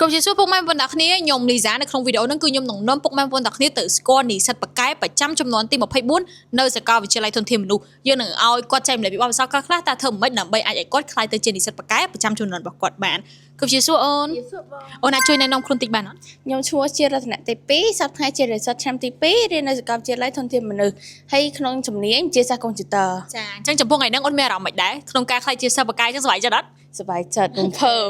គ្រប់ជាសួរពុកម៉ែបងប្អូនទាំងគ្នាខ្ញុំលីសានៅក្នុងវីដេអូនេះគឺខ្ញុំនឹងនាំពុកម៉ែបងប្អូនទាំងគ្នាទៅស្គាល់និស្សិតបកកែប្រចាំចំនួនទី24នៅសាកលវិទ្យាល័យធនធានមនុស្សយើងនឹងឲ្យគាត់ចែករំលែកពីបទពិសោធន៍ខ្លះៗតើធ្វើមិនដើម្បីអាចឲ្យគាត់ក្លាយទៅជានិស្សិតបកកែប្រចាំចំនួនរបស់គាត់បានគ្រប់ជាសួរអូនអាចជួយណែនាំខ្លួនតិចបានអត់ខ្ញុំឈ្មោះជារតនៈទី2សប្តាហ៍ជានិស្សិតឆ្នាំទី2រៀននៅសាកលវិទ្យាល័យធនធានមនុស្សហើយក្នុងជំនាញវិទ្យាសាស្ត្រកុំព្យូទ័រចាអញ្ចឹងចំពោះថ្ងៃហ្នឹងអូនមានអារម្មណ៍មិនដែរក្នុងការក្លាយជាសិស្សបកកែអញ្ចឹងសប្បាយចិត្តអត់សប្បាយចិត្តរំភើប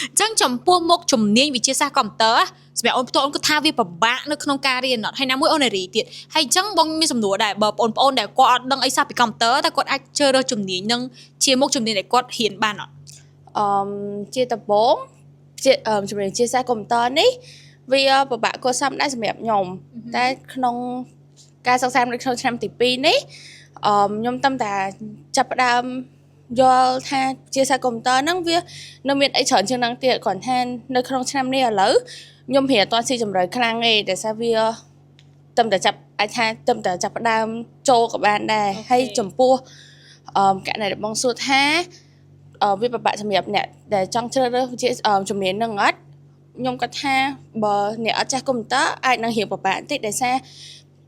អញ្ចឹងចំពោះមុខជំនាញវិទ្យាសាស្ត្រកុំព្យូទ័រសម្រាប់អូនផ្ទាល់អូនគិតថាវាពិបាកនៅក្នុងការរៀនអត់ហើយណាមួយអូនរីទៀតហើយអញ្ចឹងបងមានសំណួរដែរបើបងប្អូនដែលគាត់អត់ដឹងអីសោះពីកុំព្យូទ័រតែគាត់អាចជ្រើសរើសជំនាញហ្នឹងជាមុខជំនាញដែលគាត់រៀនបានអត់ជាដំបូងជាជំនាញវិទ្យាសាស្ត្រកុំព្យូទ័រនេះវាពិបាកគួរសមដែរសម្រាប់ខ្ញុំតែក្នុងការសិក្សានៅក្នុងឆ្នាំទី2នេះខ្ញុំតាមតែចាប់ផ្ដើមយល់ថាវិទ្យាសាស្ត្រកុំព្យូទ័រហ្នឹងវានៅមានអីច្រើនជាងហ្នឹងទៀតគ្រាន់តែនៅក្នុងឆ្នាំនេះឥឡូវខ្ញុំព្រាអត់ទាន់ស៊ីជម្រៅខ្លាំងទេតែថាវាតាមតែចាប់អាចថាតាមតែចាប់ផ្ដើមចូលក៏បានដែរហើយចំពោះករណីដែលបងសួរថាវាពិបាកសម្រាប់អ្នកដែលចង់ជ្រើសរើសវិទ្យាជំនាញហ្នឹងអត់ខ្ញុំគាត់ថាបើអ្នកអត់ចេះកុំព្យូទ័រអាចនឹងរៀងពិបាកបន្តិចដោយសារ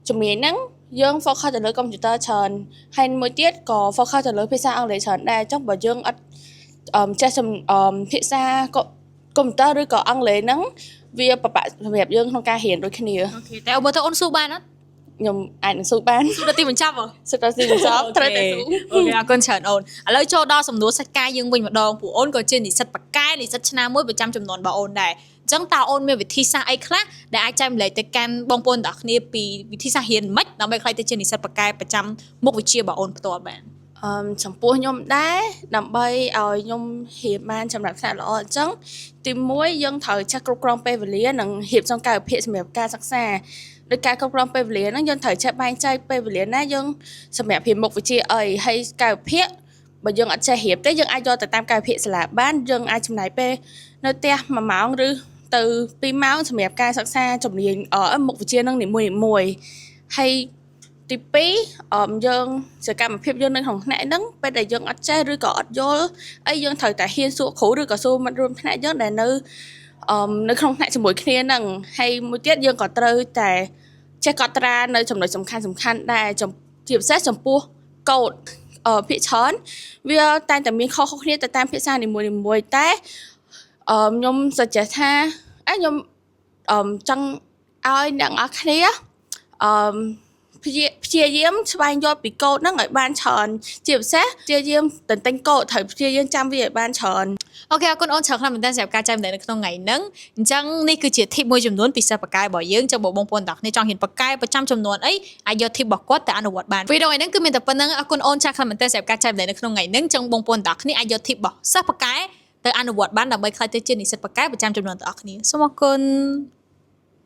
ជំនាញហ្នឹងយើង focus ទៅលើកុំព្យូទ័រច្រើនហើយមួយទៀតក៏ focus ទៅលើភាសាអង់គ្លេសច្រើនដែរអញ្ចឹងបើយើងអត់ចេះភាសាកុំព្យូទ័រឬក៏អង់គ្លេសហ្នឹងវាពិបាកសម្រាប់យើងក្នុងការរៀនដូចគ្នាអូខេតែបើទៅអូនស៊ូបានអត់ខ្ញុំអាចនឹងស៊ូបានស៊ូដល់ទីបញ្ចប់ស៊ូដល់ទីបញ្ចប់ត្រូវតែស៊ូអូខេអរគុណច្រើនអូនឥឡូវចូលដល់សំណួរសាច់ការយើងវិញម្ដងព្រោះអូនក៏ជានិស្សិតបកកែនិស្សិតឆ្នាំមួយប្រចាំចំនួនរបស់អូនដែរអញ្ចឹងតើអូនមានវិធីសាស្ត្រអីខ្លះដែលអាចចែករំលែកទៅកាន់បងប្អូនទាំងគ្នាពីវិធីសាស្ត្ររៀនម៉េចដើម្បីក្លាយទៅជានិស្សិតបកកែប្រចាំមុខវិជ្ជារបស់អូនផ្ទាល់បានចំពោះខ្ញុំដែរដើម្បីឲ្យខ្ញុំរៀបបានចំណាប់ថ្នាក់ល្អអញ្ចឹងទី1យើងត្រូវចេះគ្រប់គ្រងពេលវេលានិងរៀបចំកាលវិភាគសម្រាប់ការសិក្សាដោយការគ្រប់គ្រងពេលវេលាហ្នឹងយើងត្រូវចេះបែងចែកពេលវេលាណាយើងសម្រាប់រៀនមុខវិជ្ជាអីហើយកាលវិភាគបើយើងអត់ចេះរៀបទេយើងអាចយកទៅតាមកាលវិភាគសាលាបានយើងអាចចំណាយពេលនៅផ្ទះ1ម៉ោងឬទៅ2ម៉ោងសម្រាប់ការសិក្សាជំនាញមុខវិជ្ជានឹងនីមួយៗហើយទី2យើងសកម្មភាពយើងនៅក្នុងថ្នាក់ហ្នឹងពេលដែលយើងអត់ចេះឬក៏អត់យល់អីយើងត្រូវតែហ៊ានសួរគ្រូឬក៏សួរមិត្តរួមថ្នាក់យើងដែលនៅក្នុងថ្នាក់ជាមួយគ្នាហ្នឹងហើយមួយទៀតយើងក៏ត្រូវតែចេះកត់ត្រានៅចំណុចសំខាន់ដែរជាពិសេសចំពោះកូដភាគច្រើនវាតែងតែមានខុសគ្នាទៅតាមភាសានីមួយៗតែខ្ញុំsuggestថាខ្ញុំចង់ឲ្យអ្នកនរគ្នាព្យាយាមស្វែងយល់ពីកូដហ្នឹងឲ្យបានច្រើនជាពិសេសព្យាយាមទន្ទិញកូដត្រូវព្យាយាមចាំវាឲ្យបានច្រើនអូខេអរគុណអូនច្រើនខ្លាំងមែនតើសម្រាប់ការចែករំលែកនៅក្នុងថ្ងៃហ្នឹងអញ្ចឹងនេះគឺជា tip មួយចំនួនពីសិស្សបកកែរបស់យើងចាំបងប្អូនទាំងគ្នាចង់ហ៊ានបកកែប្រចាំចំនួនអីអាចយក tip របស់គាត់ទៅអនុវត្តបានវីដេអូនេះគឺមានតែប៉ុណ្្នឹងអរគុណអូនច្រើនខ្លាំងមែនតើសម្រាប់ការចែករំលែកនៅក្នុងថ្ងៃហ្នឹងអញ្ចឹងបងប្អូនទាំងគ្នាអាចយក tip របស់សិស្សបកកែទៅអនុវត្តបានដើម្បីក្លាយទៅជានិស្សិតបកកែប្រចាំចំនួនទាំងអស់គ្នាសូមអរគុណ